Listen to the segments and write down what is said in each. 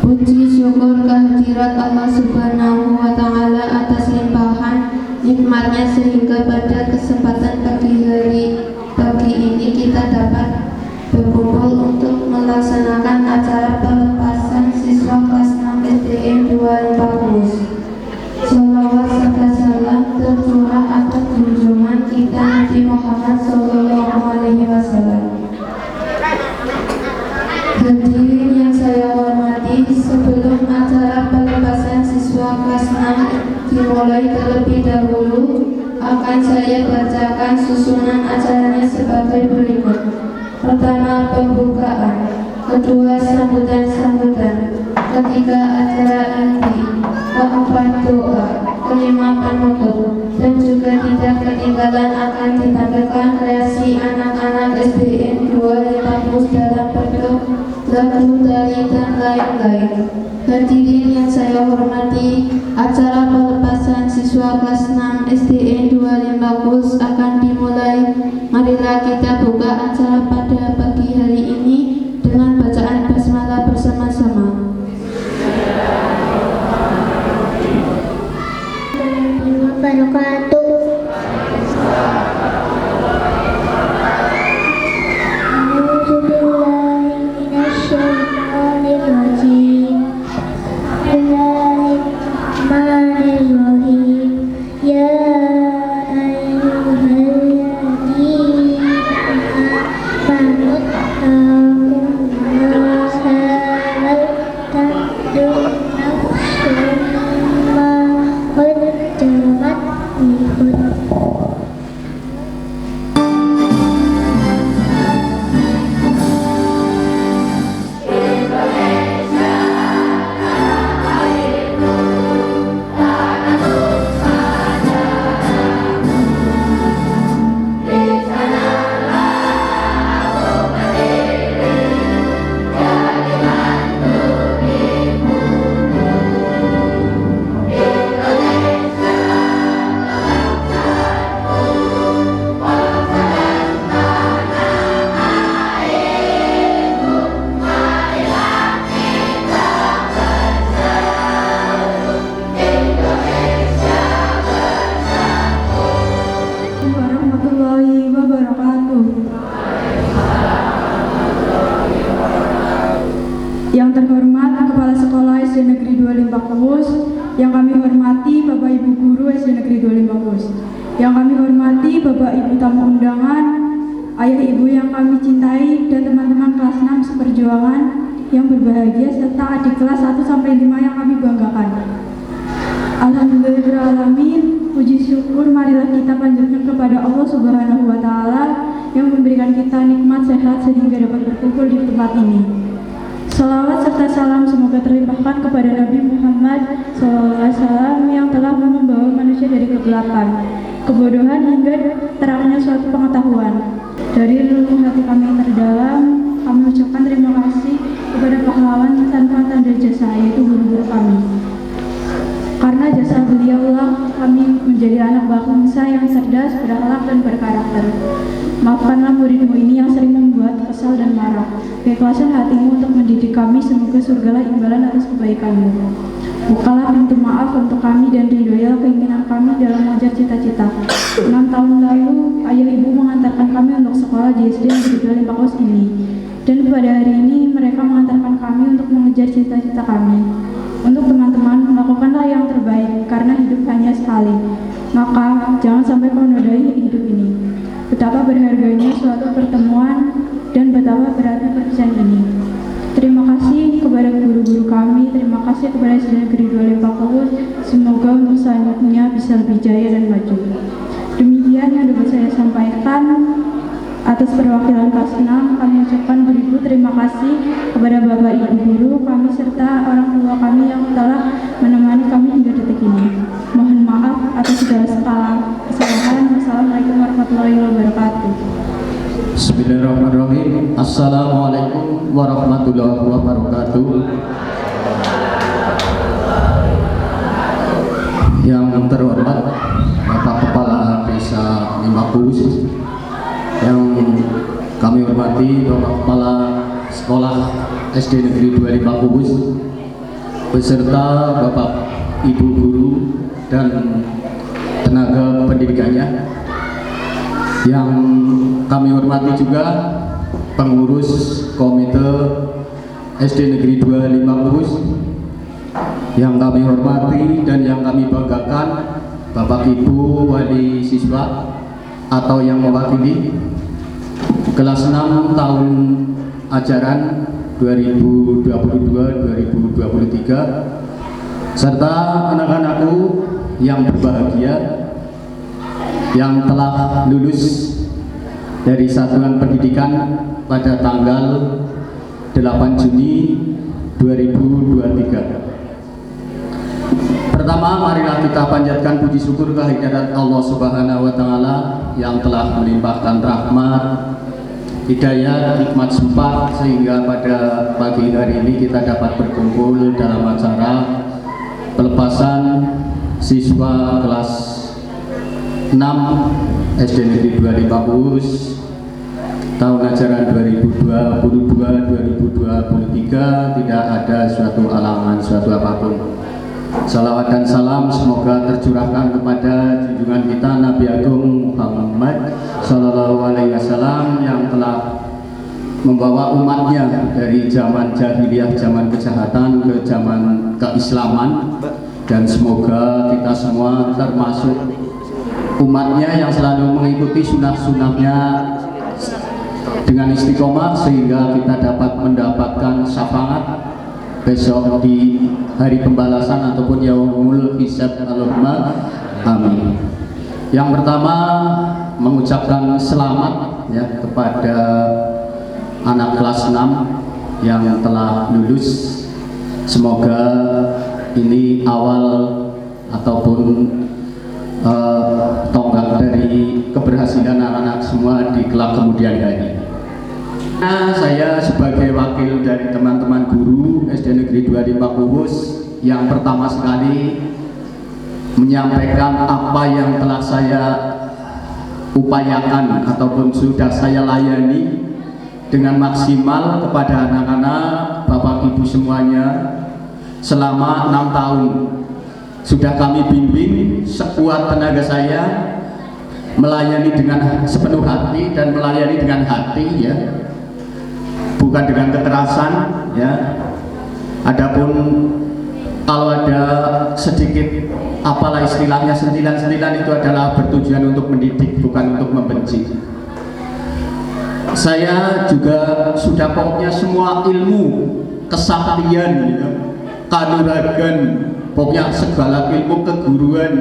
Puji syukur kehadirat Allah Subhanahu wa Ta'ala atas limpahan nikmatnya sehingga pada kesempatan pagi ini kita dapat berkumpul untuk melaksanakan acara pelepasan siswa kelas 6 SDN 250. Sholawat serta salam tercurah atas junjungan kita Nabi Muhammad SAW. Hadirin yang saya hormati, sebelum acara pelepasan siswa kelas 6 dimulai terlebih dahulu, akan saya bacakan susunan acaranya sebagai berikut. Pertama, pembukaan. Kedua, sambutan-sambutan. Ketiga, acara inti. Keempat, doa. Kelima, penutup. Dan juga tidak ketinggalan akan ditampilkan kreasi anak-anak SDN 250 dalam bentuk lagu, tari, dan lain-lain. Hadirin yang saya hormati, acara pelepasan siswa kelas 6 SDN 250 akan dimulai. Marilah kita buka acara pada pagi hari ini dengan bacaan basmalah bersama-sama. Wabarakatuh. Yang terhormat Kepala Sekolah SD Negeri 250, yang kami hormati Bapak Ibu Guru SD Negeri 250, yang kami hormati Bapak Ibu tamu undangan, ayah ibu yang kami cintai, dan teman-teman kelas 6 seperjuangan yang berbahagia, serta adik kelas 1 sampai 5 yang kami banggakan. Alhamdulillahirrahmanirrahim. Puji syukur marilah kita panjatkan kepada Allah Subhanahu wa Ta'ala yang memberikan kita nikmat sehat sehingga dapat berkumpul di tempat ini. Salawat serta salam semoga terlimpahkan kepada Nabi Muhammad SAW yang telah membawa manusia dari kegelapan, kebodohan hingga terangnya suatu pengetahuan. Dari lubuk hati kami yang terdalam, kami ucapkan terima kasih kepada pahlawan tanpa tanda jasa, yaitu guru-guru kami. Karena jasa beliaulah kami menjadi anak bangsa yang cerdas, berakhlak, dan berkarakter. Maafkanlah muridmu ini yang sering membuat kesal dan marah. Keikhlasan hatimu untuk mendidik kami, semoga surgalah imbalan atas kebaikanmu. Bukalah pintu maaf untuk kami dan ridhoilah keinginan kami dalam mengejar cita-cita. 6 tahun lalu, ayah ibu mengantarkan kami untuk sekolah di SD Negeri 250 ini. Dan pada hari ini, mereka mengantarkan kami untuk mengejar cita-cita kami. Untuk teman-teman, lakukanlah yang terbaik, karena hidup hanya sekali. Maka, jangan sampai kau nodai hidup ini. Betapa berharganya suatu pertemuan dan betapa beratnya perpisahan ini. Terima kasih kepada guru-guru kami, terima kasih kepada SD Negeri 250. Semoga untuk selanjutnya bisa lebih jaya dan maju. Demikian yang dapat saya sampaikan. Atas perwakilan kelas 6, kami ucapkan beribu terima kasih kepada Bapak Ibu Guru kami serta orang tua kami yang telah menemani kami hingga detik ini. Mohon maaf atas segala kesalahan. Wassalamualaikum warahmatullahi wabarakatuh. Bismillahirrahmanirrahim. Assalamualaikum warahmatullahi wabarakatuh. Yang terhormat Bapak Kepala Desa Limakus, yang kami hormati Bapak Kepala Sekolah SD Negeri 250, beserta Bapak Ibu guru dan tenaga pendidikannya. Yang kami hormati juga pengurus Komite SD Negeri 2 Limakus, yang kami hormati dan yang kami banggakan Bapak Ibu wali siswa atau yang mewakili kelas 6 tahun ajaran 2022-2023 serta anak-anakku yang berbahagia yang telah lulus dari satuan pendidikan pada tanggal 8 Juni 2023. Pertama, marilah kita panjatkan puji syukur kehadirat Allah Subhanahu wa Ta'ala yang telah melimpahkan rahmat, hidayah, nikmat sempat sehingga pada pagi hari ini kita dapat berkumpul dalam acara pelepasan siswa kelas 6 SD Negeri 2 Limakus tahun ajaran 2022-2023. Tidak ada suatu halangan, suatu apapun. Salawat dan salam semoga tercurahkan kepada junjungan kita Nabi Agung Muhammad Sallallahu Alaihi Wasallam yang telah membawa umatnya dari zaman jahiliyah, zaman kejahatan ke zaman keislaman, dan semoga kita semua termasuk umatnya yang selalu mengikuti sunnah-sunnahnya dengan istiqomah sehingga kita dapat mendapatkan syafaat besok di hari pembalasan ataupun yaumul hisab. Allahumma amin. Yang pertama, mengucapkan selamat ya kepada anak kelas 6 yang telah lulus. Semoga ini awal ataupun tonggak dari keberhasilan anak-anak semua di kelak kemudian hari. Nah, saya sebagai wakil dari teman-teman guru SD Negeri 2 Limakus yang pertama sekali menyampaikan apa yang telah saya upayakan ataupun sudah saya layani dengan maksimal kepada anak-anak, Bapak Ibu semuanya selama 6 tahun. Sudah kami bimbing sekuat tenaga saya, melayani dengan sepenuh hati dan melayani dengan hati ya, bukan dengan kekerasan ya. Adapun kalau ada sedikit apalah istilahnya sentilan-sentilan itu adalah bertujuan untuk mendidik, bukan untuk membenci. Saya juga sudah pokoknya semua ilmu kesaktian ya, kanuragan, pokoknya segala ilmu keguruan,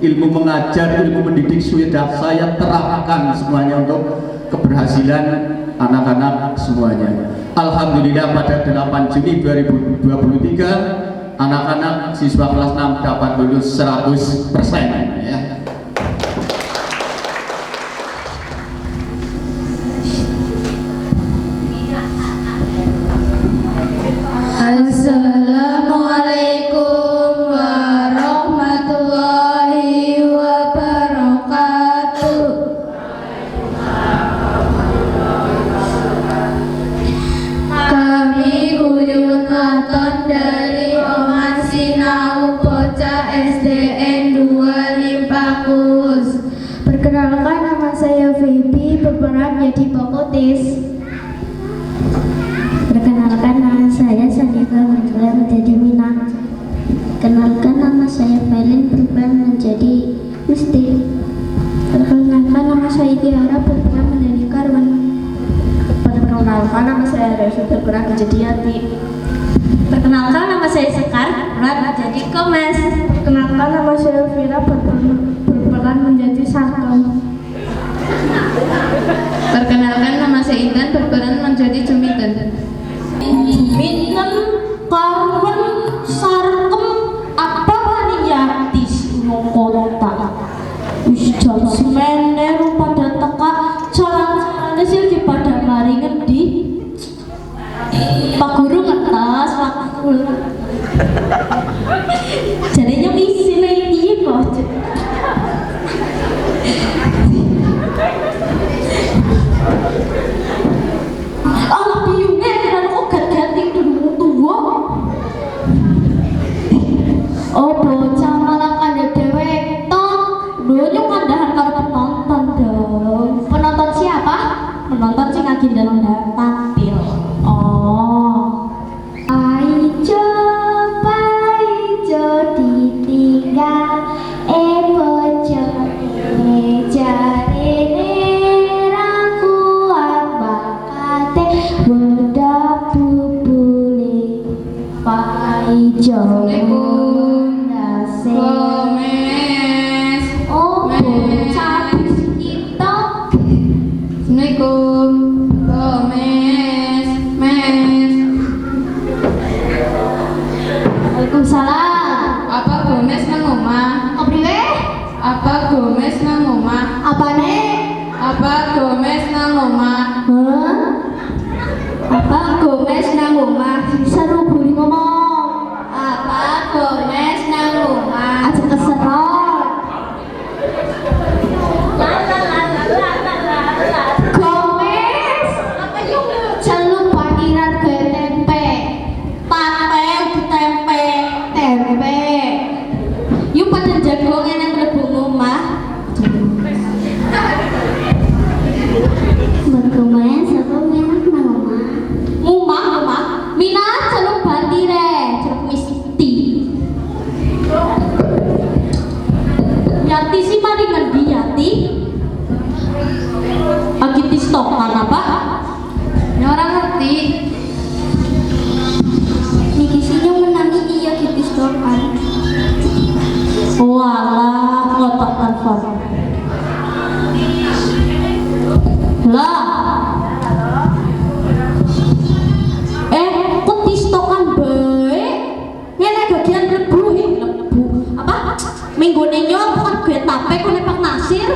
ilmu mengajar, ilmu mendidik sudah saya terapkan semuanya untuk keberhasilan anak-anak semuanya. Alhamdulillah pada 8 Juni 2023 anak-anak siswa kelas 6 dapat lulus 100% ya. Assalamualaikum warahmatullahi wabarakatuh. Kami Uyun Aton dari Oman Sinau Bocah SDN 2 Limpakus. Perkenalkan, nama saya Feby, berperan menjadi Bokotis. Perkenalkan, nama saya Sandika, berperan menjadi Minang. Perkenalkan, nama saya Felin, berperan menjadi Misti. Perkenalkan, nama saya Tiara, berperan menjadi Karwan. Perkenalkan, nama saya Resu, berperan menjadi Yati. Perkenalkan, nama saya Sekar, berperan menjadi Komes. Perkenalkan, nama saya Vira, berperan menjadi Sarkam. Perkenalkan, nama saya Intan, berperan menjadi Jumitan. Jumitan, Karwan, Sarkem, apa Yati Nongkota. Wis jam semene pada teka jalan-jalan sih pada mari ngendi. Pak Guru ngetas waktu. Jadi yang isi lagi kok. Allah biungnya kan kok ganti dulu tua. bocah malah kandha dhewek tok. Lho kandahan karo penonton dong. Penonton siapa? Penonton sing lagi ndang tampil. Oh. Paijo, paijo ditinggal bojone jarene ra kuat bakate wedak bubule paijo ndase Gomes. oh bocah kita Assalamualaikum. Gomes. Mes. Waalaikumsalam Apa Gomes nang omah? kepriwe Apa Gomes nang omah? apane Apa Gomes nang omah? Hah? Apa Gomez nang omah? Seru buri ngomong. Apa Gomez nang omah? Aja keserot. Gomez. Celuk parkiran ke tempe. Tempe. Tempe. Yuk pada jago ngene mlebu omah. Gomez apa menak nang omah? Omah. Mina celuk bandire, celuk misti. Yati sih mari ngendi Yati? Lagi tistokan apa? Ini orang ngerti. Niki sinya menangi iya kita stokan. Walah, ngotak telepon. Lah. Kok tistokan bae? Ngene bagian mlebu mlebu. Apa? Minggone nyok kan gue tape kok nek Pak Nasir.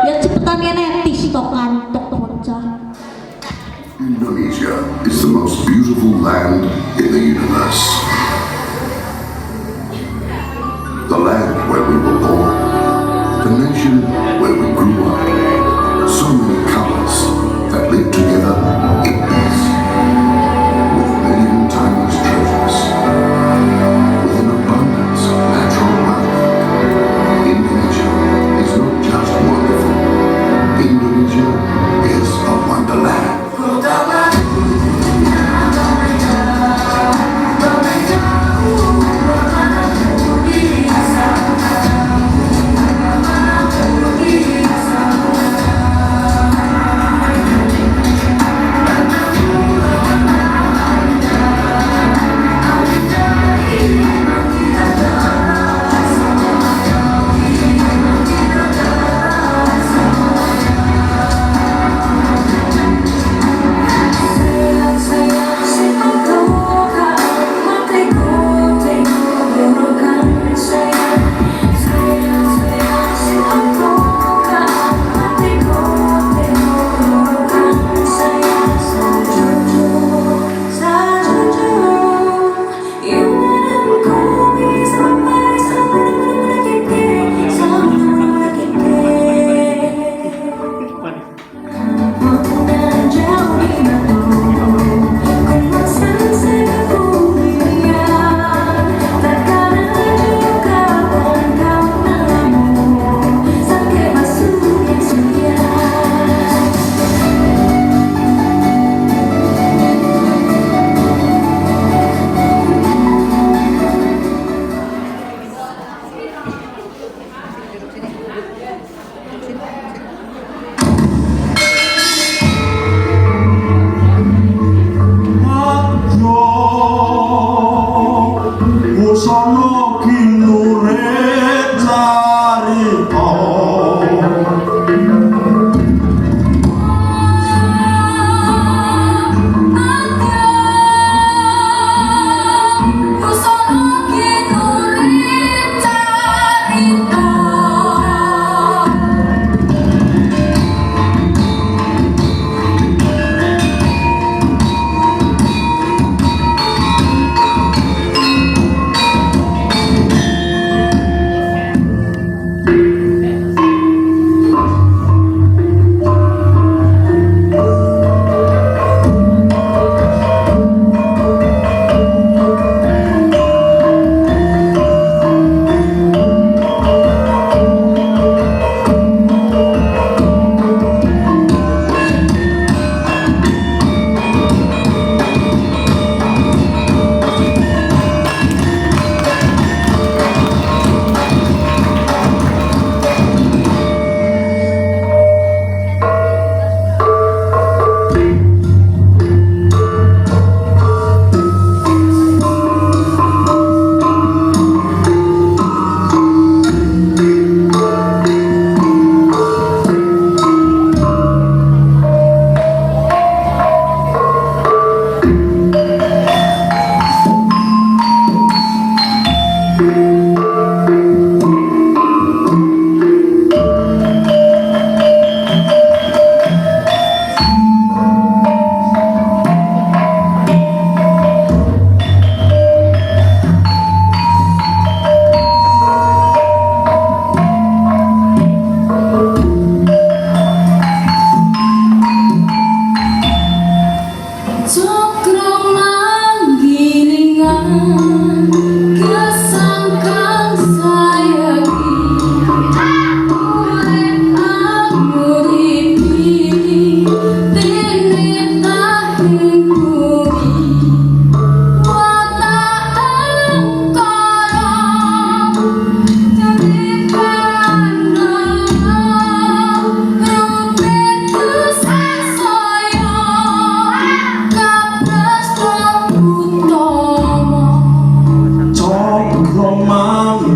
Ya cepetan ngene tistokan tok bocah. Indonesia is the most beautiful land in the universe. The land where we were born, the nation where we grew up. So many colors that live together in peace, with a million timeless treasures, with an abundance of natural wealth. Indonesia is not just wonderful. Indonesia is a wonderland.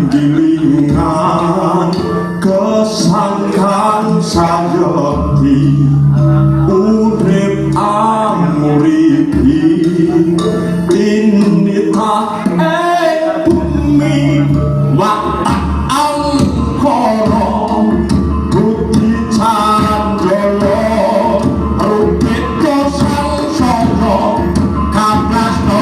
Gilingan kesangkan sayati urip amuripi ini tak bumi watak angkara budi candala rupit kosang soro kablas no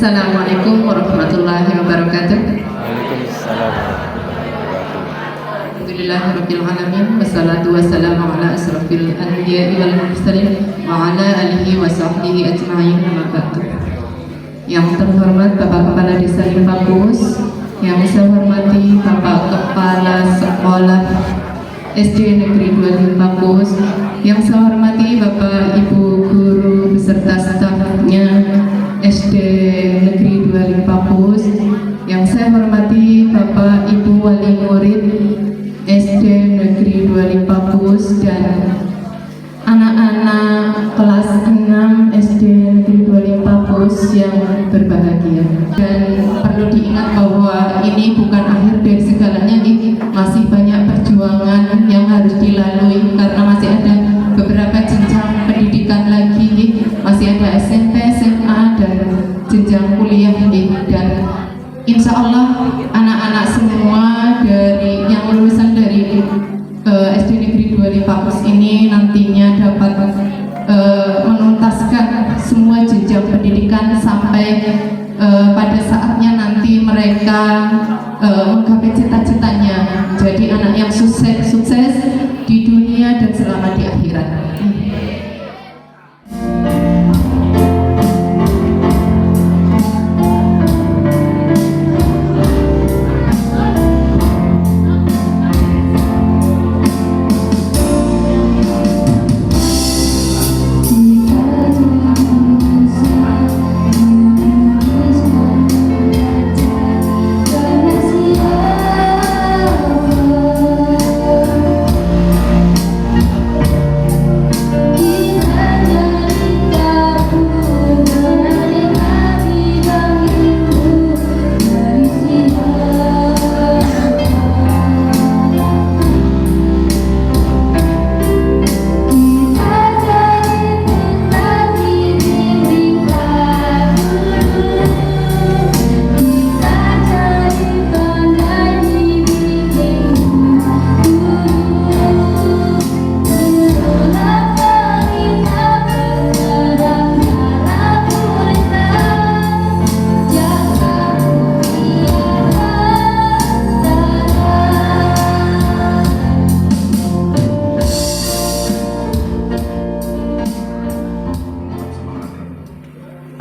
Assalamualaikum warahmatullahi wabarakatuh. Alhamdulillahirabbil alamin wassalatu wassalamu ala asrofil anbiya'i wal mursalin wa ala alihi wa sahbihi ajma'in amma ba'du. Yang terhormat Bapak Kepala Desa Limpakus, yang saya hormati Bapak Kepala Sekolah SD Negeri 2 Limpakus, yang saya hormati Bapak Ibu guru beserta stafnya SD Negeri 2 Limpakus, yang saya hormati Bapak Ibu Wali Murid SD Negeri 2 Limpakus dan anak-anak kelas 6 SD Negeri 2 Limpakus yang berbahagia. Dan perlu diingat bahwa ini bukan akhir dari segalanya, masih banyak perjuangan yang harus dilalui karena masih ada beberapa jenjang pendidikan lagi, masih ada SMP, SMA dan jenjang kuliah dan insya Allah anak-anak semua dari yang lulusan dari SD Negeri 2 Limpakus ini nantinya dapat menuntaskan semua jenjang pendidikan sampai pada saatnya nanti mereka menggapai cita-citanya menjadi anak yang sukses di dunia dan selamat di akhirat.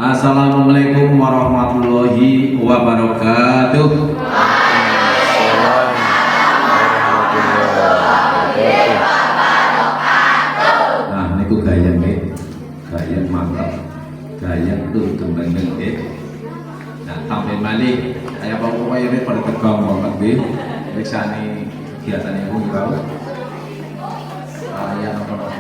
Assalamualaikum warahmatullahi wabarakatuh. Nah, niku gayeng nggih. Gayeng mantap. Gayeng tuh kembang nggih. Nah, sampai malih kaya apa ini pada tegang banget nggih. Riksani kegiatan ibu kau. Yang apa-apa.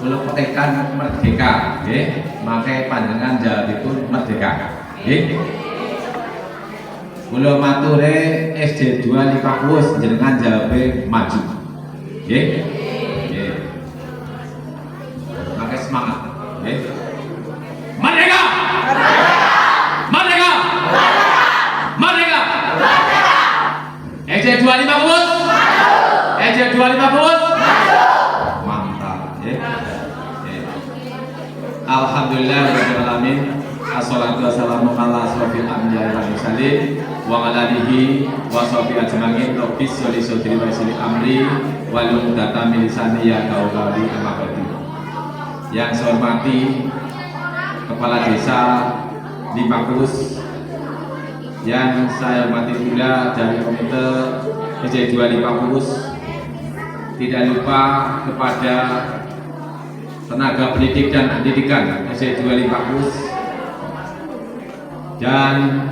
Kalau petekan merdeka, nggih. Makai panjenengan jawabipun merdeka, nggih. Kula mature SD 2 Lipakus jenengan jawabe maju, nggih. Nggih. Makai semangat, nggih. Merdeka! Merdeka! Merdeka! SD 2 Lipakus! SD 2 Lipakus! Mantap, nggih. Alhamdulillahirrahmanirrahim. Assalatu wassalamu ala asrofil anbiya'i wal mursalin wa ala alihi wa sahbihi ajma'in. Rabbi sholli sodri wa yassir amri wahlul 'uqdatam min lisani yafqahu qawli. Amma ba'du. Yang saya hormati Kepala Desa Lipakus, yang saya hormati pula dari Komite SD 2 Lipakus, tidak lupa kepada tenaga pendidik dan pendidikan SD 2 Lipakus, dan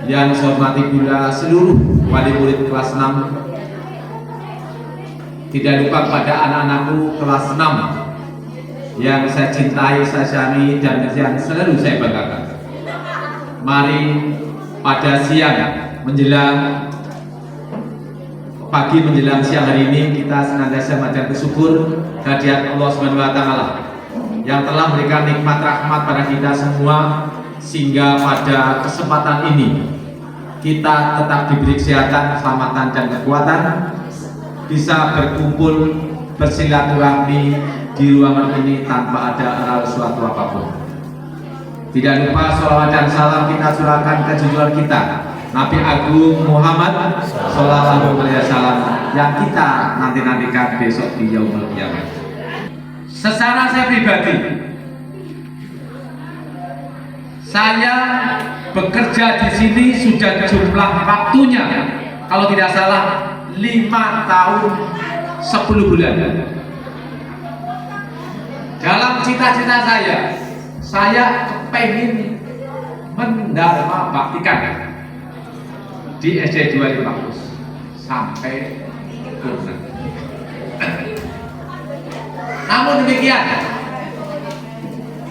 yang saya hormati pula seluruh wali murid kelas 6, tidak lupa kepada anak-anakku kelas 6 yang saya cintai, saya sayangi, dan yang selalu saya banggakan. Mari pada siang menjelang pagi menjelang siang hari ini kita senantiasa mengucapkan bersyukur kehadirat Allah Subhanahu wa taala yang telah memberikan nikmat rahmat pada kita semua, sehingga pada kesempatan ini kita tetap diberi kesehatan, keselamatan, dan kekuatan, bisa berkumpul bersilaturahmi di ruangan ini tanpa ada hal suatu apapun. Tidak lupa sholawat dan salam kita curahkan ke junjungan kita Nabi Agung Muhammad Sallallahu Alaihi Wasallam yang kita nantikan besok di Yaumul Qiyamah. Secara saya pribadi, saya bekerja di sini sudah jumlah waktunya, kalau tidak salah 5 tahun 10 bulan. Dalam cita-cita saya kepengen mendharma baktikan di SD 2 Lipakus sampai purna. Namun demikian,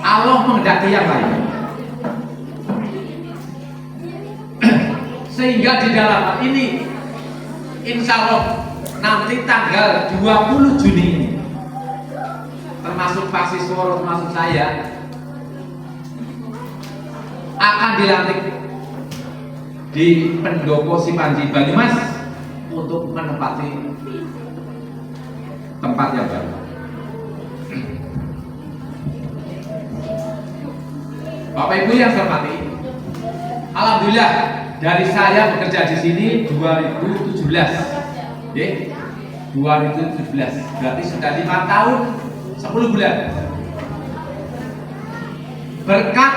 Allah menghendaki yang lain, sehingga di dalam ini insya Allah nanti tanggal 20 Juni ini, termasuk Pak Sisworo, termasuk saya, akan dilantik di Pendopo Sipanji Banyumas untuk menempati tempat yang baru. Bapak Ibu yang saya hormati, alhamdulillah dari saya bekerja di sini 2017. Oke. 2017. Berarti sudah 5 tahun 10 bulan. Berkat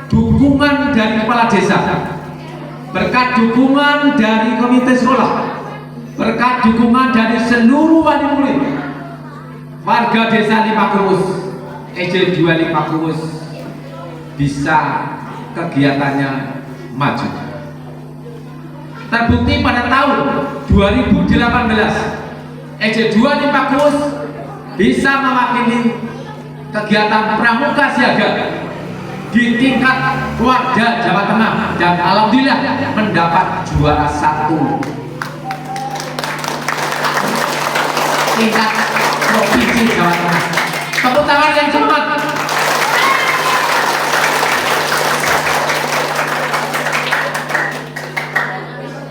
dukungan dari kepala desa, berkat dukungan dari komite sekolah, berkat dukungan dari seluruh wali murid, warga desa Limakumus, EJ 2 Limakumus bisa kegiatannya maju. Terbukti pada tahun 2018 EJ 2 Limakumus bisa mewakili kegiatan pramuka siaga di tingkat Warga Jawa Tengah dan alhamdulillah mendapat juara 1 tingkat provinsi Jawa Tengah. Tepuk tangan yang cepat.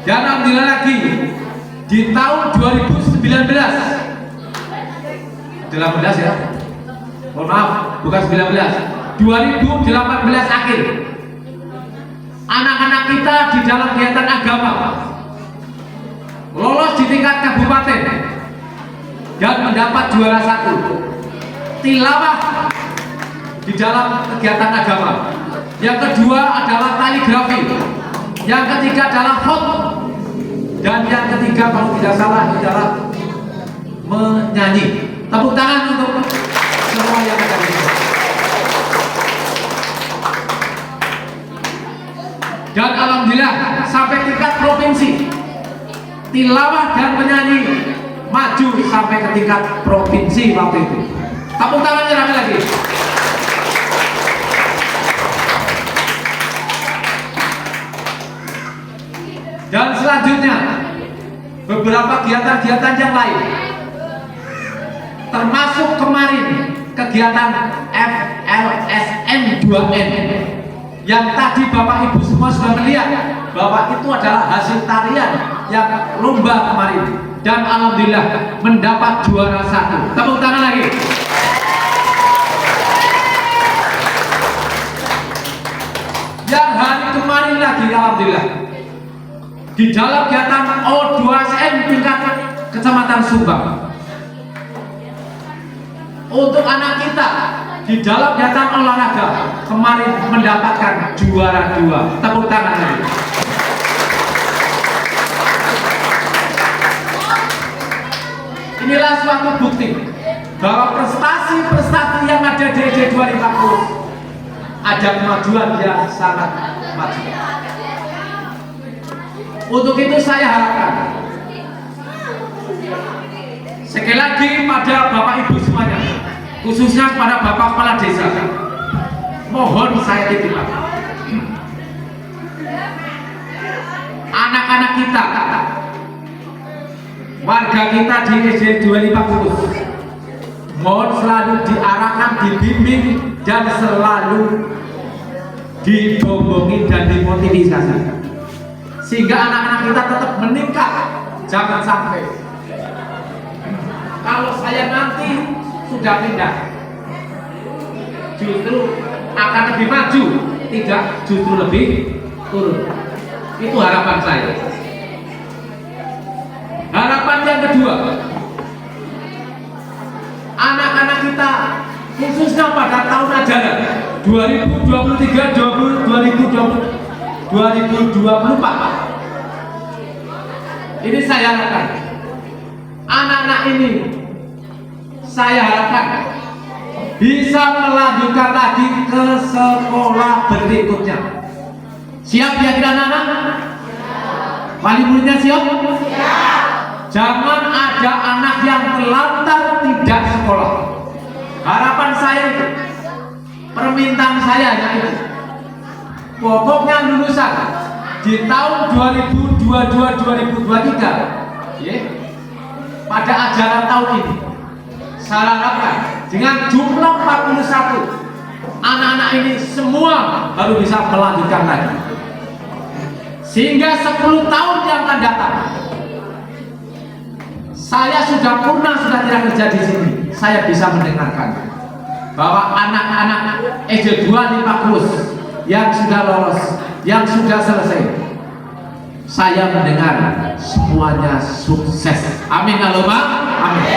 Dan alhamdulillah lagi di tahun 2019 ya, mohon maaf, bukan 19, 2018 akhir, anak-anak kita di dalam kegiatan agama lolos di tingkat kabupaten dan mendapat juara 1 tilawah di dalam kegiatan agama. Yang kedua adalah kaligrafi, yang ketiga adalah foto, dan yang ketiga kalau tidak salah adalah menyanyi. Tepuk tangan untuk semua yang ada di sini. Dan alhamdulillah sampai tingkat provinsi, tilawah dan penyanyi maju sampai ke tingkat provinsi waktu itu. Tepuk tangannya rame lagi. Dan selanjutnya beberapa kegiatan-kegiatan yang lain, termasuk kemarin kegiatan FLSN 2N yang tadi Bapak Ibu semua sudah melihat bahwa itu adalah hasil tarian yang lomba kemarin, dan alhamdulillah mendapat juara 1. Tepuk tangan lagi. Yang hari kemarin lagi alhamdulillah di dalam kegiatan O2SN tingkat Kecamatan Subang, untuk anak kita di dalam kegiatan olahraga kemarin mendapatkan juara 2. Tepuk tangan lagi. Inilah suatu bukti bahwa prestasi-prestasi yang ada di EJ 250 ada kemajuan yang sangat maju. Untuk itu saya harapkan sekali lagi pada Bapak Ibu semuanya, khususnya pada Bapak Kepala Desa, mohon saya titipkan anak-anak kita, warga kita di EJ 250, mohon selalu diarahkan, dibimbing, dan selalu dibombongi dan dimotivasi sehingga anak-anak kita tetap meningkat. Jangan sampai kalau saya nanti sudah pindah justru akan lebih maju, tidak justru lebih turun. Itu harapan saya. Harapan yang kedua, anak-anak kita khususnya pada tahun ajaran 2023-2024 ini saya harapkan anak-anak ini, saya harapkan bisa melanjutkan lagi ke sekolah berikutnya. Siap ya tidak anak-anak? Wali muridnya siap? Jangan ada anak yang terlantar tidak sekolah. Harapan saya itu, permintaan saya itu, pokoknya lulusan di tahun 2022-2023 ya, pada ajaran tahun ini saya harapkan dengan jumlah 41 anak-anak ini semua baru bisa melanjutkan lagi, sehingga 10 tahun yang akan datang saya sudah purna, sudah tidak kerja di sini, saya bisa mendengarkan bahwa anak-anak EJ 250 yang sudah lolos, yang sudah selesai. Saya mendengar semuanya sukses. Amin Allahumma amin.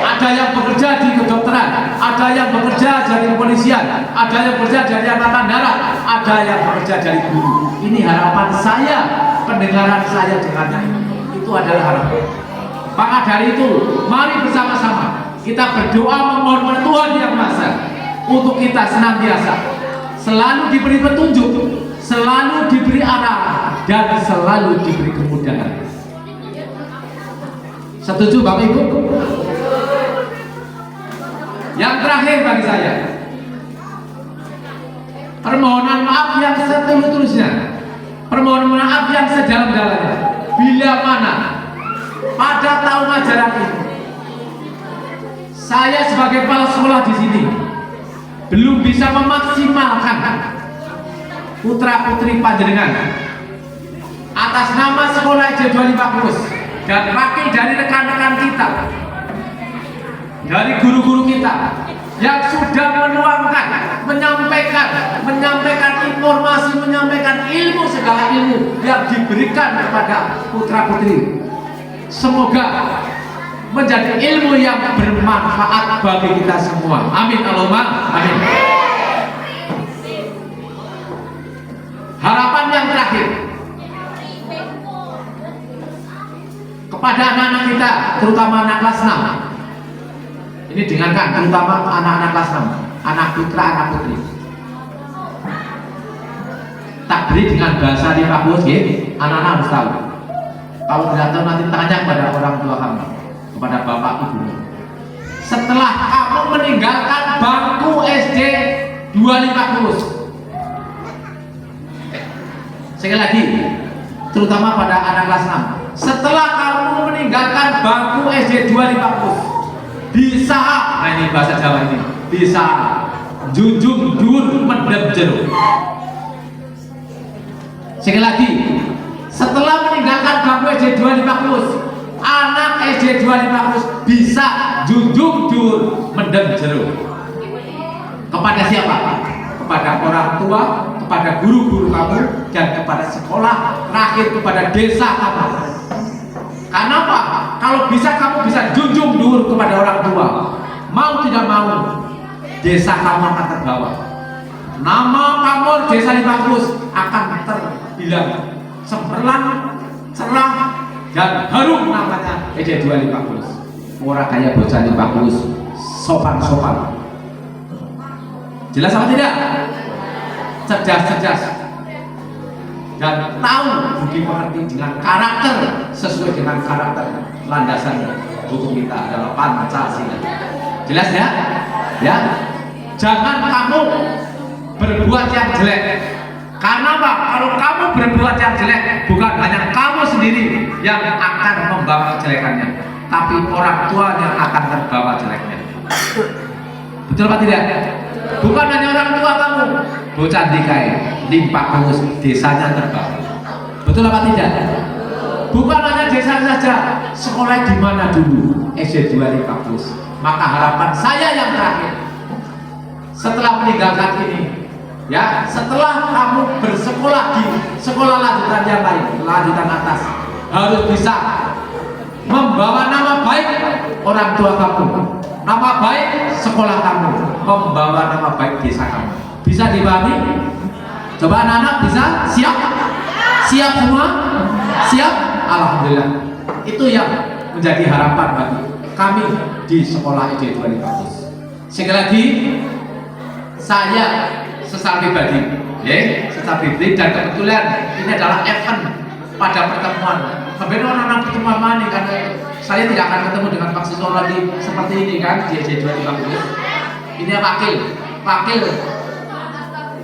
Ada yang bekerja di kedokteran, ada yang bekerja dari kepolisian, ada yang bekerja dari angkatan darat, ada yang bekerja dari guru. Ini harapan saya, pendengaran saya dengannya. Itu adalah harapan. Maka dari itu, mari bersama-sama kita berdoa memohon kepada Tuhan Yang Maha Esa untuk kita senantiasa selalu diberi petunjuk, selalu diberi arah, dan selalu diberi kemudahan. Setuju Bapak Ibu? Yang terakhir bagi saya, permohonan maaf yang setulus-tulusnya, permohonan maaf yang sedalam-dalamnya. Bila mana pada tahun ajaran ini saya sebagai kepala sekolah di sini belum bisa memaksimalkan putra-putri panjenengan atas nama sekolah SD 250 dan wakil dari rekan-rekan kita, dari guru-guru kita yang sudah menuangkan, menyampaikan informasi, menyampaikan ilmu, segala ilmu yang diberikan kepada putra-putri. Semoga menjadi ilmu yang bermanfaat bagi kita semua. Amin Allahumma amin. Harapan yang terakhir kepada anak-anak kita, terutama anak kelas 6. Ini dengarkan, terutama anak-anak kelas 6, anak putra, anak putri. Tak beri dengan bahasa di Pak Bos, anak-anak harus tahu. Kalau tidak tahu nanti tanya kepada orang tua kamu, kepada bapak ibu. Setelah kamu meninggalkan bangku SD 250, sekali lagi, terutama pada anak kelas 6. Setelah kamu meninggalkan bangku SD 250, bisa, nah ini bahasa Jawa ini, bisa junjung dhuwur mendem jero. Sekali lagi, setelah meninggalkan bangku SD 250, anak SD 250 bisa junjung dhuwur mendem jero. Kepada siapa? Kepada orang tua, kepada guru-guru kamu, dan kepada sekolah, terakhir kepada desa kamu. Karena apa? Kalau bisa kamu bisa junjung dhuwur kepada orang tua. Mau tidak mau, desa kamu akan terbawa. Nama kamu desa 500 akan terbilang cemerlang, cerah, dan harum namanya SD 250. Orang kaya bocah 50, sopan-sopan. Jelas apa tidak? Cerdas-cerdas. Dan tahu budi pekerti dengan karakter sesuai dengan karakter landasan hukum kita adalah Pancasila. Jelas ya? Ya. Jangan kamu berbuat yang jelek. Karena apa? Kalau kamu berbuat yang jelek, bukan hanya kamu sendiri yang akan membawa kejelekannya, tapi orang tua yang akan terbawa jeleknya. Betul apa tidak? Bukan hanya orang tua kamu, bocah dikai, limpak terus desanya terbawa. Betul apa tidak? Bukan hanya desa saja, sekolah di mana dulu? SD 250. Maka harapan saya yang terakhir, setelah meninggalkan ini, ya, setelah kamu bersekolah di sekolah lanjutan yang lain, lanjutan atas, harus bisa membawa nama baik orang tua kamu, nama baik sekolah kamu, membawa nama baik desa kamu. Bisa dipahami? Coba anak-anak bisa? Siap? Siap semua? Siap? Alhamdulillah. Itu yang menjadi harapan bagi kami di sekolah SD 250. Sekali lagi, saya secara pribadi, secara pribadi, dan kebetulan ini adalah event pada pertemuan. Sebenarnya orang-orang pertemuan mana? Karena saya tidak akan ketemu dengan Pak Siswa lagi seperti ini kan di SD 250. Ini wakil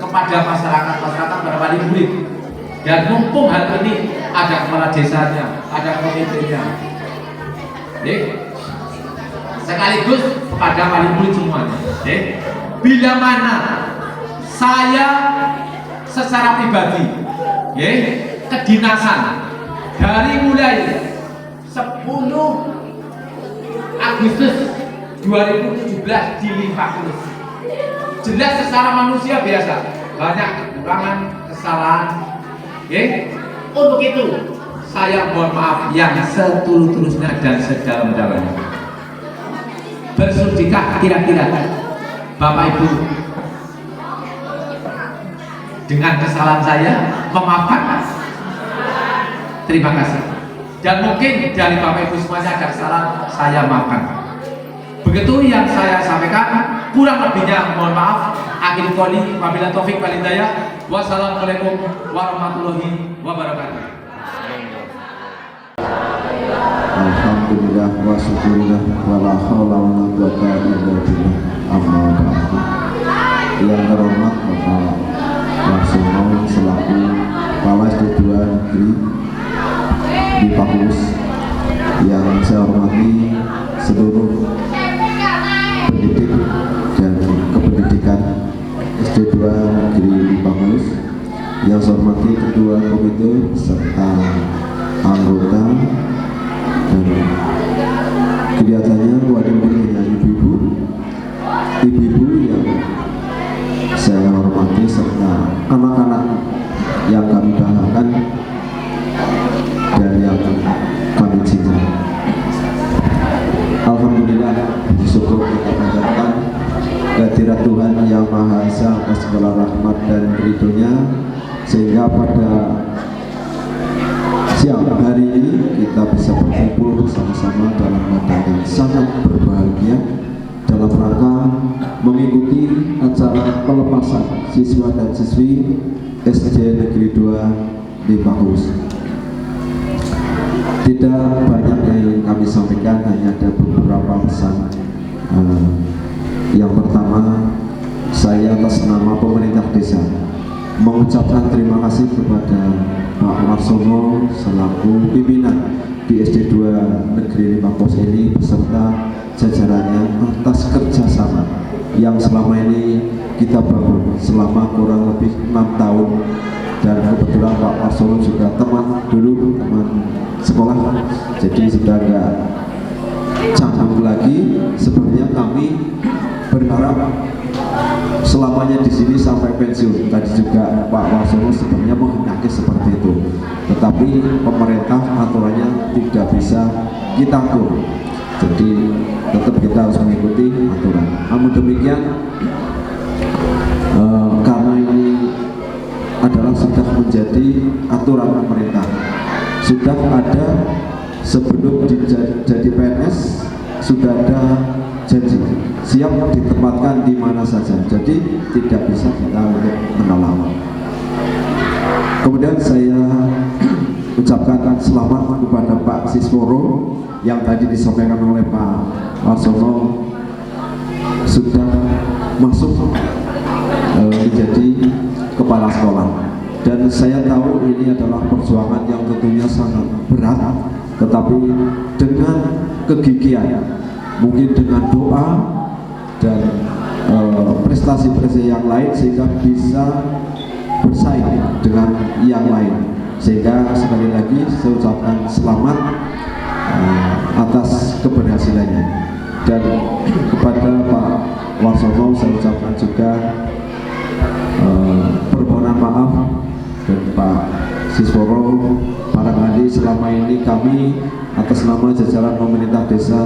kepada masyarakat pada wali murid. Dan mumpung hal ini ada kepala desanya, ada komitenya, sekaligus kepada wali murid semuanya. Bila mana saya secara pribadi, kedinasan dari mulai 10 Agustus 2017 di Limpakus, jelas secara manusia biasa banyak kekurangan, kesalahan. Untuk itu saya mohon maaf yang setulus-tulusnya dan sedalam-dalamnya. Bersudikah kira-kira Bapak Ibu dengan kesalahan saya memaafkan? Terima kasih. Dan mungkin dari Bapak Ibu semuanya ada kesalahan, saya maafkan. Begitu yang saya sampaikan, kurang lebihnya mohon maaf. Akhir qouli wabillahi taufik wal hidayah. Wassalamualaikum warahmatullahi wabarakatuh. Alhamdulillah wa syukurillah wa la haula wa la quwwata illa billah. Amma ba'du. Yang terhormat Bapak Warsono selaku Kepala SD2 Negeri di Pakus, yang saya hormati seluruh pendidik dan kependidikan SD2 Negeri di Pakus, yang saya hormati Ketua Komite serta anggota, dan kelihatannya wali muridnya ibu-ibu yang saya hormati serta anak-anak yang kami banggakan dan yang kami cintai. Alhamdulillah, syukur kita panjatkan kehadirat Tuhan Yang Maha Esa atas segala rahmat dan ridhonya, sehingga pada siang hari ini kita bisa berkumpul bersama-sama dalam keadaan yang sangat berbahagia dalam rangka mengikuti acara pelepasan siswa dan siswi SD Negeri 2 di Pakus. Tidak banyak yang ingin kami sampaikan, hanya ada beberapa pesan. Yang pertama, saya atas nama pemerintah desa mengucapkan terima kasih kepada Pak Warsono selaku pimpinan di SD2 Negeri 5 Pakus ini beserta jajarannya atas kerjasama yang selama ini kita bangun selama kurang lebih 6 tahun. Dan kebetulan Pak Warsono juga teman sekolah, jadi sudah agak canggung lagi. Sebenarnya kami berharap selamanya di sini sampai pensiun. Tadi juga Pak Warsono sebenarnya menghendaki seperti itu, tetapi pemerintah aturannya tidak bisa kita atur, jadi tetap kita harus mengikuti aturan. Namun demikian, karena ini adalah sudah menjadi aturan pemerintah, sudah ada sebelum jadi PNS sudah ada janji siap ditempatkan di mana saja, jadi tidak bisa kita untuk menolak. Kemudian saya ucapkan selamat kepada Pak Sisworo yang tadi disampaikan oleh Pak Warsono sudah masuk menjadi kepala sekolah, dan saya tahu ini adalah perjuangan yang tentunya sangat berat, tetapi dengan kegigihan, mungkin dengan doa dan prestasi-prestasi yang lain, sehingga bisa bersaing dengan yang lain. Sehingga sekali lagi saya ucapkan selamat atas keberhasilannya, dan kepada Pak Warsono saya ucapkan juga permohonan maaf. Dan Pak Sisworo, barangkali selama ini kami atas nama jajaran pemerintah desa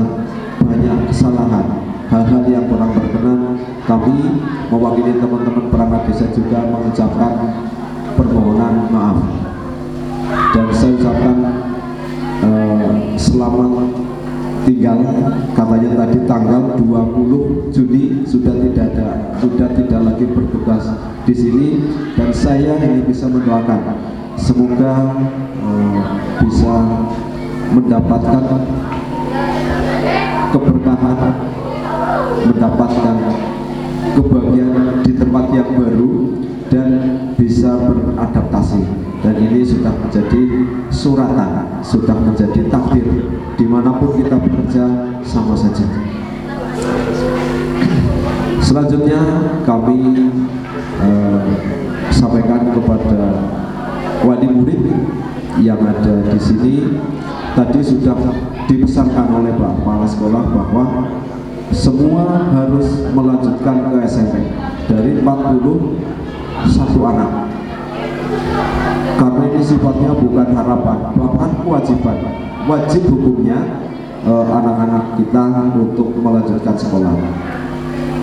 banyak kesalahan, hal-hal yang kurang berkenan. Kami mewakili teman-teman perangkat desa juga mengucapkan permohonan maaf, dan saya ucapkan selamat tinggal. Katanya tadi tanggal 20 Juni sudah tidak lagi bertugas di sini, dan saya hanya bisa mendoakan semoga bisa mendapatkan keberkahan, mendapatkan kebahagiaan di tempat yang baru, dan bisa beradaptasi. Dan ini sudah menjadi suratan, sudah menjadi takdir. Dimanapun kita bekerja sama saja. Selanjutnya kami sampaikan kepada wali murid yang ada di sini. Tadi sudah dipesankan oleh Pak Kepala Sekolah bahwa semua harus melanjutkan ke SMP. Dari 40 satu anak. Karena ini sifatnya bukan harapan, bahkan kewajiban, wajib hukumnya anak-anak kita untuk melanjutkan sekolah.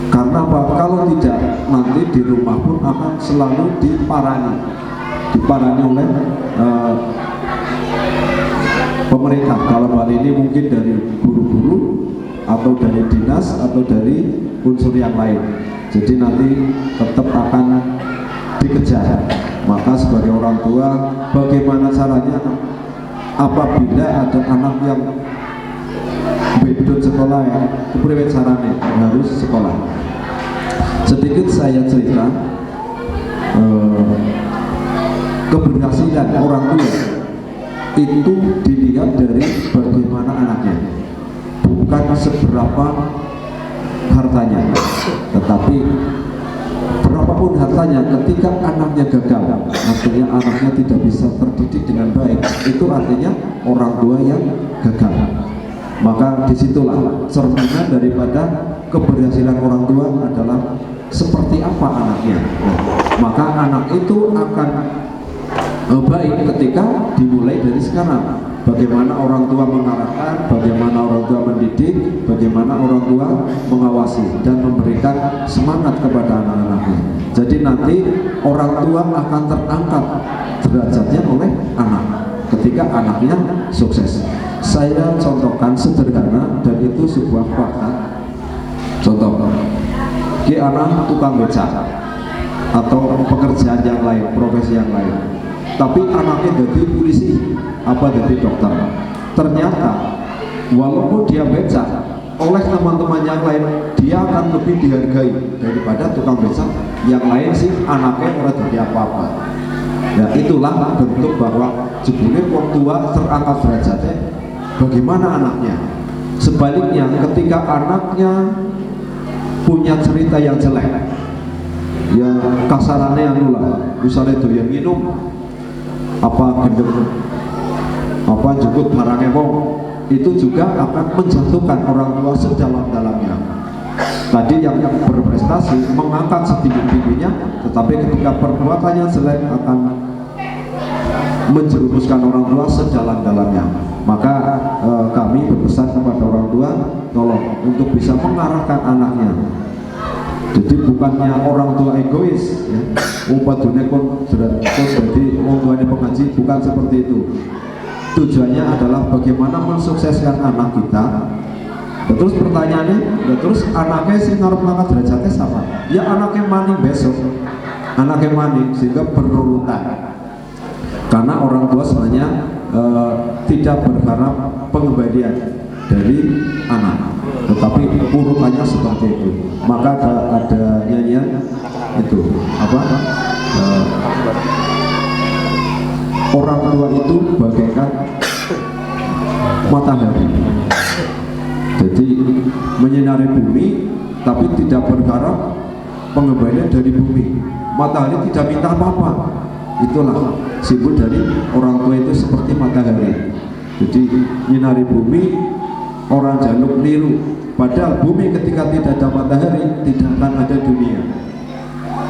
Karena apa? Kalau tidak, nanti di rumah pun akan selalu diparani oleh pemerintah. Kalau hal ini mungkin dari guru-guru atau dari dinas atau dari unsur yang lain. Jadi nanti tetap akan dikejar. Maka sebagai orang tua, bagaimana caranya apabila ada anak yang bedut sekolah ya, kepriwe caranya harus sekolah. Sedikit saya cerita keberhasilan orang tua itu dilihat dari bagaimana anaknya, bukan seberapa hartanya, tetapi berapapun hartanya, ketika anaknya gagal, artinya anaknya tidak bisa terdidik dengan baik, itu artinya orang tua yang gagal. Maka disitulah cerminan daripada keberhasilan orang tua adalah seperti apa anaknya. Nah, maka anak itu akan baik ketika dimulai dari sekarang. Bagaimana orang tua mengarahkan, bagaimana orang tua mendidik, bagaimana orang tua mengawasi dan memberikan semangat kepada anak-anaknya. Jadi nanti orang tua akan terangkat derajatnya oleh anak ketika anaknya sukses. Saya contohkan sederhana dan itu sebuah fakta. Contoh, ki anak tukang becak atau pekerjaan yang lain, profesi yang lain. Tapi anaknya jadi polisi, apa jadi dokter. Ternyata walaupun dia becak, oleh teman-teman yang lain dia akan lebih dihargai daripada tukang becak yang lain sih anaknya orang jadi apa-apa. Ya itulah bentuk bahwa jebule wong tua terangkat derajatnya bagaimana anaknya. Sebaliknya ketika anaknya punya cerita yang jelek, ya kasarannya anu lah, misalnya doyan minum, apa gendeng, apa jemput barangnya wong, itu juga akan menjatuhkan orang tua sedalam-dalamnya. Tadi yang berprestasi mengangkat setinggi-tingginya, tetapi ketika perbuatannya jelek akan menjerumuskan orang tua sedalam-dalamnya. Maka kami berpesan kepada orang tua, tolong untuk bisa mengarahkan anaknya. Jadi bukannya orang tua egois, ya. Upadune kon jadi orang tuanya pengaji, bukan seperti itu. Tujuannya adalah bagaimana mensukseskan anak kita. Terus pertanyaannya, terus anaknya sih ngarep ngangkat derajatnya sama. Ya anaknya maning besok, anaknya maning sehingga berurutan. Karena orang tua sebenarnya tidak berharap pengembalian dari anak, tetapi urutannya seperti itu. Maka ada nyanyian itu apa? Orang tua itu bagaikan matahari. Jadi menyinari bumi, tapi tidak berharap pengembalian dari bumi. Matahari tidak minta apa-apa. Itulah simbol dari orang tua itu seperti matahari. Jadi menyinari bumi, orang jaluk niru. Padahal bumi ketika tidak ada matahari tidak akan ada dunia.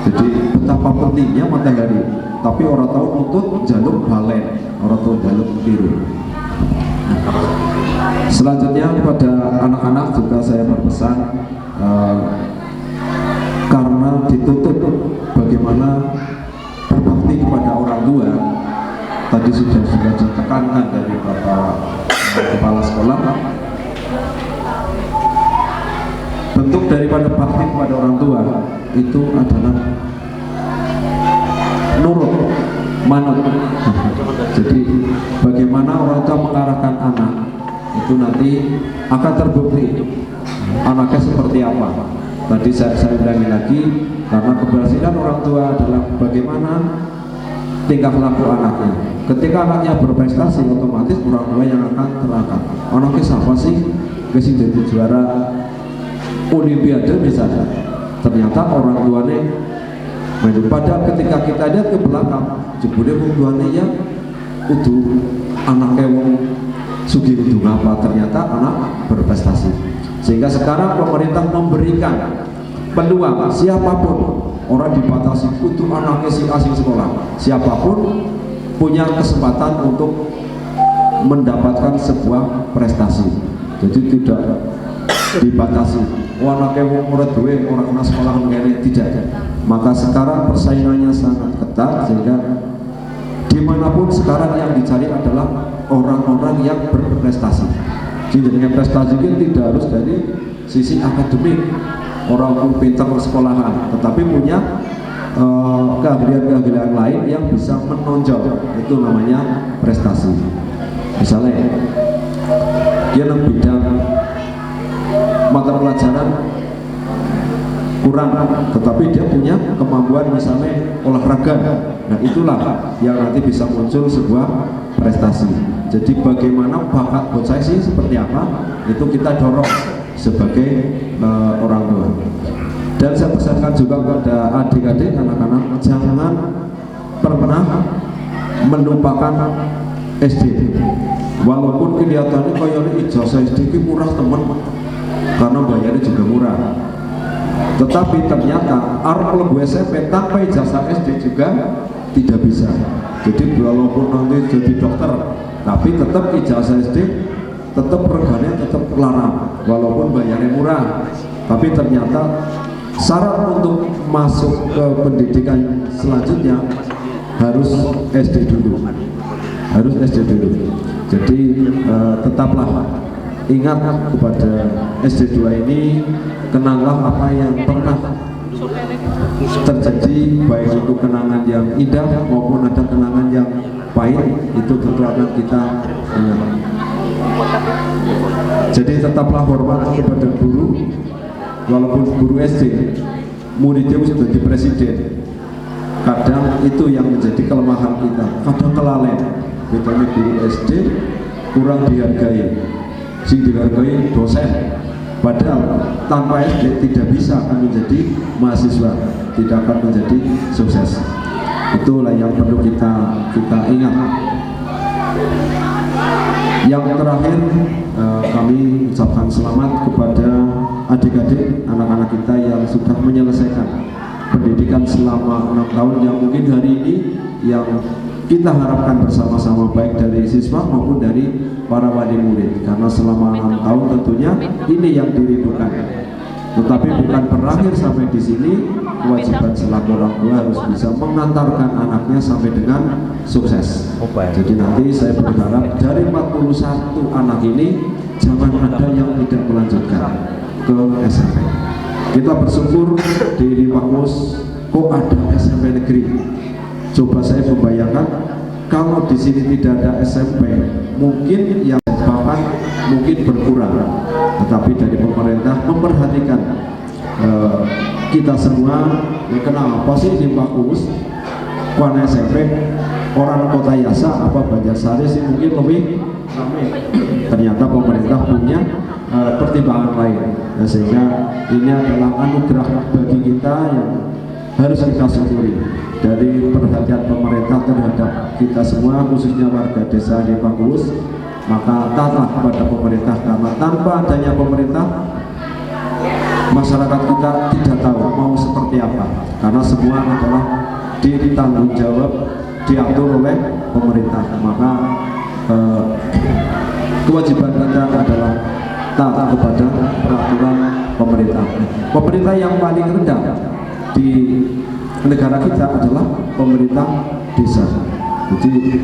Jadi betapa pentingnya matahari. Tapi orang tahu nuntut jaluk balen, orang tahu jaluk niru. Selanjutnya pada anak-anak juga saya berpesan karena dituntut bagaimana berbakti kepada orang tua. Tadi sudah ditekankan dari Bapak Kepala Sekolah. Bentuk daripada bakti kepada orang tua itu adalah nurut, manut. Jadi bagaimana orang tua mengarahkan anak itu nanti akan terbukti anaknya seperti apa. Tadi saya ulangi lagi, karena keberhasilan orang tua adalah bagaimana tingkah laku anaknya. Ketika anaknya berprestasi, otomatis orang tua yang akan terangkat. Anaknya siapa sih? Kesini jadi juara Olimpiade misalnya. Ternyata orang tuanya padahal ketika kita lihat ke belakang, jebule wong tuane ya kudu anaknya wong sugih kudu ngapa, ternyata anak berprestasi. Sehingga sekarang pemerintah memberikan peluang siapapun orang dibatasi untuk anaknya si asing sekolah. Siapapun punya kesempatan untuk mendapatkan sebuah prestasi. Jadi tidak dibatasi. Anaknya mau murid duwe orang kena sekolah ngene, tidak. Maka sekarang persaingannya sangat ketat sehingga dimanapun sekarang yang dicari adalah orang-orang yang berprestasi. Jadi prestasi itu tidak harus dari sisi akademik, orang pun pintar sekolahan, tetapi punya keahlian-keahlian lain yang bisa menonjol, itu namanya prestasi. Misalnya dia dalam bidang mata pelajaran kurang, tetapi dia punya kemampuan misalnya olahraga. Nah itulah yang nanti bisa muncul sebuah prestasi. Jadi bagaimana bakat bocah sih seperti apa, itu kita dorong sebagai orang tua. Dan saya pesankan juga kepada adik-adik, anak-anak, jangan pernah melupakan SD. Walaupun kelihatannya kayaknya ijazah SD ini murah teman, karena bayarnya juga murah. Tetapi ternyata arep mlebu SMP tanpa ijazah SD juga tidak bisa. Jadi walaupun nanti jadi dokter, tapi tetap ijazah SD, tetap regane tetap larang, walaupun bayarnya murah. Tapi ternyata syarat untuk masuk ke pendidikan selanjutnya harus SD dulu, harus SD dulu. Jadi tetaplah ingat kepada SD 2 ini, kenanglah apa yang pernah terjadi, baik itu kenangan yang indah maupun ada kenangan yang pahit, itu tentu akan kita ingat. Jadi tetaplah hormat kepada guru, walaupun guru SD muridnya sudah jadi presiden. Kadang itu yang menjadi kelemahan kita, kadang kelalaian. Kita guru SD kurang dihargai, sing dihargai dosen. Padahal tanpa SD tidak bisa akan menjadi mahasiswa, tidak akan menjadi sukses. Itulah yang perlu kita ingat. Yang terakhir, kami ucapkan selamat kepada adik-adik, anak-anak kita yang sudah menyelesaikan pendidikan selama 6 tahun, yang mungkin hari ini yang kita harapkan bersama-sama, baik dari siswa maupun dari para wali murid, karena selama 6 tahun tentunya ini yang dirindukan. Tetapi bukan berakhir sampai di sini. Kewajiban selaku orang tua harus bisa mengantarkan anaknya sampai dengan sukses. Jadi nanti saya berharap dari 41 anak ini jangan ada yang tidak melanjutkan ke SMP. Kita bersyukur di Limakus kok ada SMP negeri. Coba saya membayangkan kalau di sini tidak ada SMP, mungkin yang bahkan mungkin berkurang. Tetapi dari pemerintah memperhatikan kita semua. Ya, kenapa sih di Limakus kuan SMP orang Kota Yasa apa Banjarsari sih mungkin lebih ramai? Ternyata pemerintah punya pertimbangan lain, sehingga ini adalah anugerah bagi kita yang harus kita syukuri dari perhatian pemerintah terhadap kita semua, khususnya warga desa Limakus. Maka taatlah kepada pemerintah, karena tanpa adanya pemerintah masyarakat kita tidak tahu mau seperti apa, karena semua adalah ditanggung jawab, diatur oleh pemerintah. Maka kewajiban kita adalah taat kepada peraturan pemerintah. Pemerintah yang paling rendah di negara kita adalah pemerintah desa. Jadi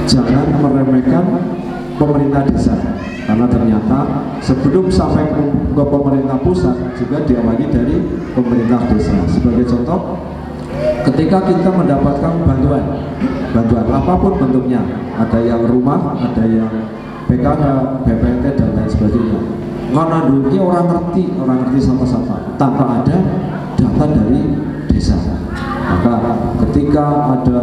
jangan meremehkan pemerintah desa, karena ternyata sebelum sampai ke pemerintah pusat juga diawali dari pemerintah desa. Sebagai contoh, ketika kita mendapatkan bantuan apapun bentuknya, ada yang rumah, ada yang PKH, BPNT dan lain sebagainya, karena dulunya orang ngerti sama-sama tanpa ada data dari desa. Maka ketika ada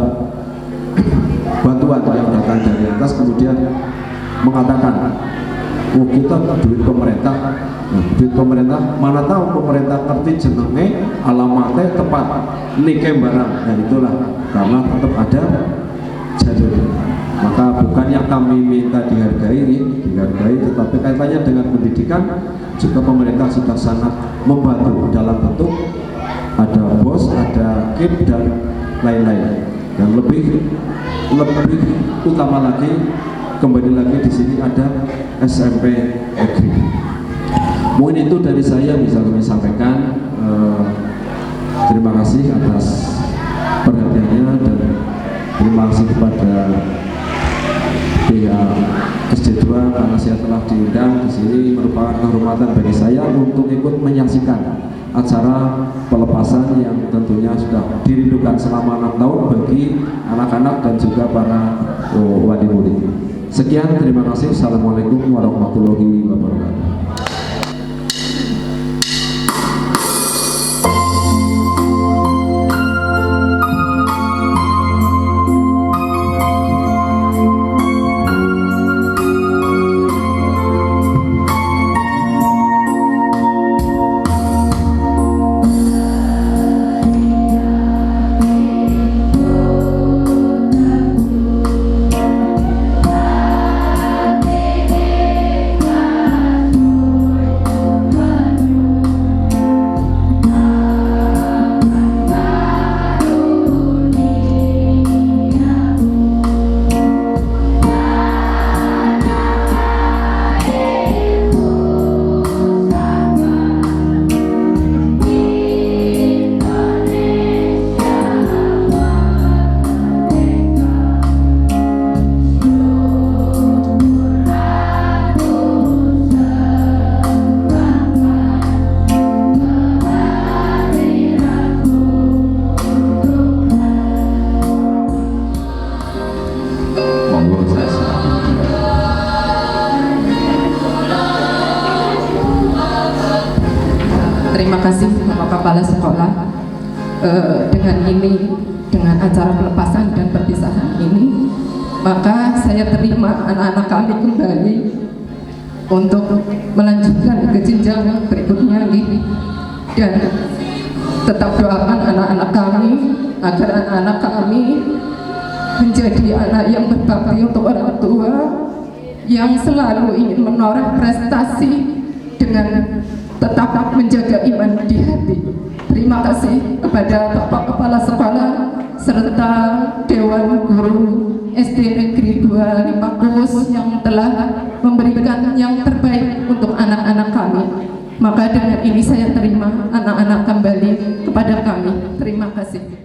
bantuan yang datang dari atas kemudian mengatakan, oh kita duit pemerintah, duit pemerintah, mana tahu pemerintah ngerti jenenge, alamatnya tepat, nike barang. Dan itulah karena tetap ada jalur. Maka bukan yang kami minta dihargai, tetapi kaitannya dengan pendidikan juga pemerintah sudah sangat membantu dalam bentuk ada BOS, ada KIP dan lain-lain. Dan lebih utama lagi, kembali lagi di sini ada SMP Negeri. Mungkin itu dari saya bisa kami sampaikan. Terima kasih atas perhatiannya dan terima kasih kepada pihak SC2 karena saya telah diundang di sini. Merupakan kehormatan bagi saya untuk ikut menyaksikan acara pelepasan yang tentunya sudah dirindukan selama 6 tahun bagi anak-anak dan juga para wali murid. Sekian, terima kasih. Assalamualaikum warahmatullahi wabarakatuh. Terima kasih Bapak Kepala Sekolah. Dengan acara pelepasan dan perpisahan ini, maka saya terima anak-anak kami kembali untuk melanjutkan ke jenjang berikutnya dan tetap doakan anak-anak kami agar anak-anak kami menjadi anak yang berbakti untuk orang tua, yang selalu ingin menoreh prestasi dengan tetap menjaga iman di hati. Terima kasih kepada Bapak Kepala Sekolah serta Dewan Guru SD Negeri 2 Limpakus yang telah memberikan yang terbaik untuk anak-anak kami. Maka dengan ini saya terima anak-anak kembali kepada kami. Terima kasih.